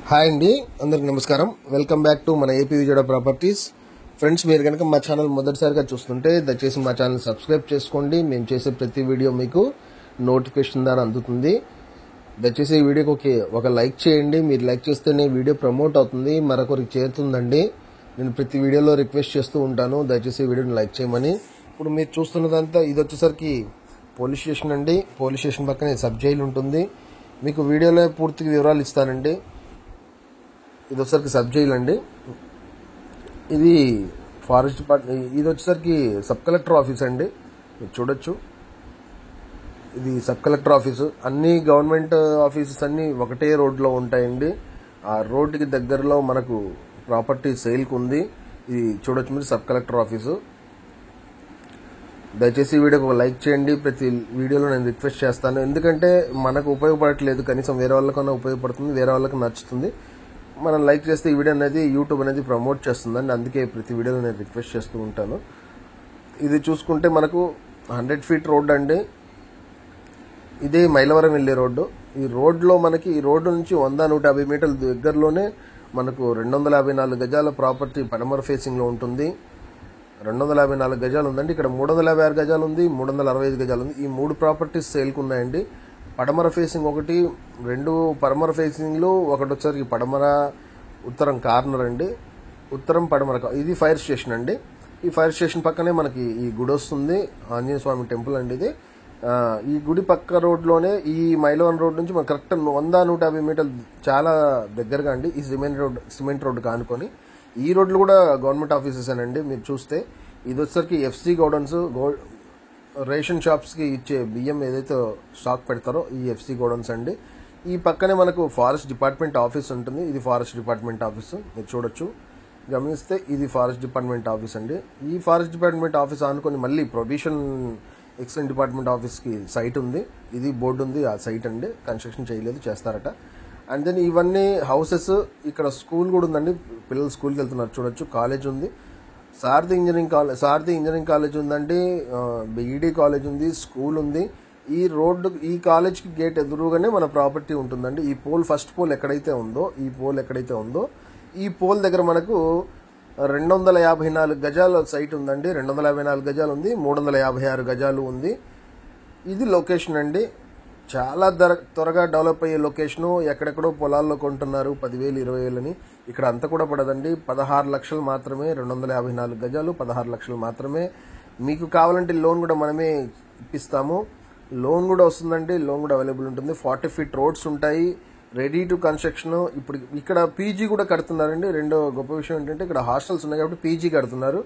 Hi అండి, అందరికి నమస్కారం. వెల్కమ్ బ్యాక్ టు మన ఏపీ విజయవాడ ప్రాపర్టీస్. ఫ్రెండ్స్, మీరు కనుక మా ఛానల్ మొదటిసారిగా చూస్తుంటే దయచేసి మా ఛానల్ సబ్స్క్రైబ్ చేసుకోండి. మేము చేసే ప్రతి వీడియో మీకు నోటిఫికేషన్ ద్వారా అందుతుంది. దయచేసి ఈ వీడియోకి ఒక లైక్ చేయండి. మీరు లైక్ చేస్తేనే వీడియో ప్రమోట్ అవుతుంది, మరొకరికి చేరుతుందండి. నేను ప్రతి వీడియోలో రిక్వెస్ట్ చేస్తూ ఉంటాను, దయచేసి ఈ వీడియోని లైక్ చేయమని. ఇప్పుడు మీరు చూస్తున్నదంతా ఇది వచ్చేసరికి పోలీస్ స్టేషన్ అండి. పోలీస్ స్టేషన్ పక్కనే సబ్ జైలు ఉంటుంది. మీకు వీడియోలో పూర్తిగా వివరాలు ఇస్తానండి. ఇది వచ్చేసరికి సబ్ జైలు అండి. ఇది ఫారెస్ట్ డిపార్ట్మెంట్. ఇది వచ్చేసరికి సబ్ కలెక్టర్ ఆఫీస్ అండి. మీరు చూడొచ్చు, ఇది సబ్ కలెక్టర్ ఆఫీసు. అన్ని గవర్నమెంట్ ఆఫీసెస్ అన్ని ఒకటే రోడ్లో ఉంటాయండి. ఆ రోడ్డుకి దగ్గరలో మనకు ప్రాపర్టీ సేల్కి ఉంది. ఇది చూడొచ్చు మీరు, సబ్ కలెక్టర్ ఆఫీసు. దయచేసి ఈ వీడియోకి ఒక లైక్ చేయండి. ప్రతి వీడియోలో నేను రిక్వెస్ట్ చేస్తాను, ఎందుకంటే మనకు ఉపయోగపడట్లేదు, కనీసం వేరే వాళ్ళకన్నా ఉపయోగపడుతుంది, వేరే వాళ్ళకి నచ్చుతుంది. మనం లైక్ చేస్తే ఈ వీడియో అనేది యూట్యూబ్ అనేది ప్రమోట్ చేస్తుందండి. అందుకే ప్రతి వీడియోలో నేను రిక్వెస్ట్ చేస్తూ ఉంటాను. ఇది చూసుకుంటే మనకు 100 ఫీట్ రోడ్ అండి. ఇదే మైలవరం వెళ్ళే రోడ్డు. ఈ రోడ్లో మనకి ఈ రోడ్డు నుంచి 100-150 మీటర్ల దగ్గరలోనే మనకు 254 గజాల ప్రాపర్టీ పడమర ఫేసింగ్లో ఉంటుంది. 254 గజాలు ఉందండి. ఇక్కడ 356 గజాలు ఉంది, 365 గజాలు ఉంది. ఈ 3 ప్రాపర్టీస్ సేల్కి ఉన్నాయండి. పడమర ఫేసింగ్ ఒకటి, 2 పడమర ఫేసింగ్లు, ఒకటి వచ్చరికి పడమర ఉత్తరం కార్నర్ అండి. ఉత్తరం పడమర ఇది ఫైర్ స్టేషన్ అండి. ఈ ఫైర్ స్టేషన్ పక్కనే మనకి ఈ గుడి వస్తుంది, ఆంజనేయ స్వామి టెంపుల్ అండి ఇది. ఈ గుడి పక్క రోడ్లోనే ఈ మైలవరం రోడ్ నుంచి మనకు కరెక్ట్ 100-150 మీటర్లు చాలా దగ్గరగా అండి. ఈ సిమెంట్ రోడ్ కానుకొని ఈ రోడ్లు కూడా గవర్నమెంట్ ఆఫీసెస్ అనండి. మీరు చూస్తే ఇది వచ్చరికి ఎఫ్సి గోడౌన్స్, రేషన్ షాప్స్కి ఇచ్చే బియ్యం ఏదైతే స్టాక్ పెడతారో ఈ ఎఫ్సి గోడౌన్స్ అండి. ఈ పక్కనే మనకు ఫారెస్ట్ డిపార్ట్మెంట్ ఆఫీస్ ఉంటుంది. ఇది ఫారెస్ట్ డిపార్ట్మెంట్ ఆఫీసు. మీరు చూడొచ్చు, గమనిస్తే ఇది ఫారెస్ట్ డిపార్ట్మెంట్ ఆఫీస్ అండి. ఈ ఫారెస్ట్ డిపార్ట్మెంట్ ఆఫీస్ ఆనుకొని మళ్ళీ ప్రొబిషన్ ఎక్సైజ్ డిపార్ట్మెంట్ ఆఫీస్కి సైట్ ఉంది. ఇది బోర్డు ఉంది, ఆ సైట్ అండి. కన్స్ట్రక్షన్ చేయలేదు, చేస్తారట. అండ్ దెన్ ఇవన్నీ హౌసెస్. ఇక్కడ స్కూల్ కూడా ఉందండి, పిల్లలు స్కూల్కి వెళ్తున్నారు. చూడొచ్చు, కాలేజ్ ఉంది. సారథి ఇంజనీరింగ్ కాలేజ్ ఉందండి. బీఈడి కాలేజ్ ఉంది, స్కూల్ ఉంది. ఈ కాలేజ్కి గేట్ ఎదురుగానే మన ప్రాపర్టీ ఉంటుందండి. ఈ పోల్, ఫస్ట్ పోల్ ఎక్కడైతే ఉందో, ఈ పోల్ దగ్గర మనకు 254 గజాల సైట్ ఉందండి. 254 గజాలు ఉంది, 356 గజాలు ఉంది. ఇది లొకేషన్ అండి. చాలా త్వరగా డెవలప్ అయ్యే లొకేషను. ఎక్కడెక్కడో పొలాల్లో కొంటున్నారు 10,000, 20,000 అని. ఇక్కడ అంత కూడా పడదండి. 16 లక్షలు మాత్రమే. 254 గజాలు, 16 లక్షలు మాత్రమే. మీకు కావాలంటే లోన్ కూడా మనమే ఇప్పిస్తాము. లోన్ కూడా వస్తుందండి, లోన్ కూడా అవైలబుల్ ఉంటుంది. 40 ఫీట్ రోడ్స్ ఉంటాయి, రెడీ టు కన్స్ట్రక్షన్. ఇప్పుడు ఇక్కడ పీజీ కూడా కడుతున్నారండి. రెండో గొప్ప విషయం ఏంటంటే ఇక్కడ హాస్టల్స్ ఉన్నాయి కాబట్టి పీజీ కడుతున్నారు,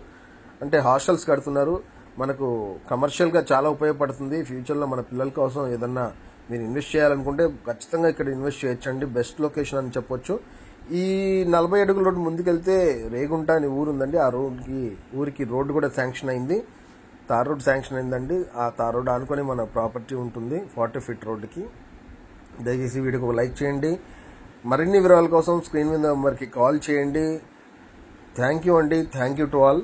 అంటే హాస్టల్స్ కడుతున్నారు. మనకు కమర్షియల్గా చాలా ఉపయోగపడుతుంది. ఫ్యూచర్లో మన పిల్లల కోసం ఏదన్నా మీరు ఇన్వెస్ట్ చేయాలనుకుంటే ఖచ్చితంగా ఇక్కడ ఇన్వెస్ట్ చేయొచ్చండి. బెస్ట్ లొకేషన్ అని చెప్పొచ్చు. ఈ 40 అడుగుల రోడ్డు ముందుకెళ్తే రేగుంట అని ఊరు ఉందండి. ఆ ఊరికి రోడ్డు కూడా శాంక్షన్ అయింది, తార్ రోడ్ శాంక్షన్ అయిందండి. ఆ తార్ రోడ్ ఆనుకొని మన ప్రాపర్టీ ఉంటుంది 40 ఫీట్ రోడ్డుకి. దయచేసి వీడియోకి ఒక లైక్ చేయండి. మరిన్ని వివరాల కోసం స్క్రీన్ మీద నెంబర్కి కాల్ చేయండి. థ్యాంక్ యూ అండి. Thank you to all.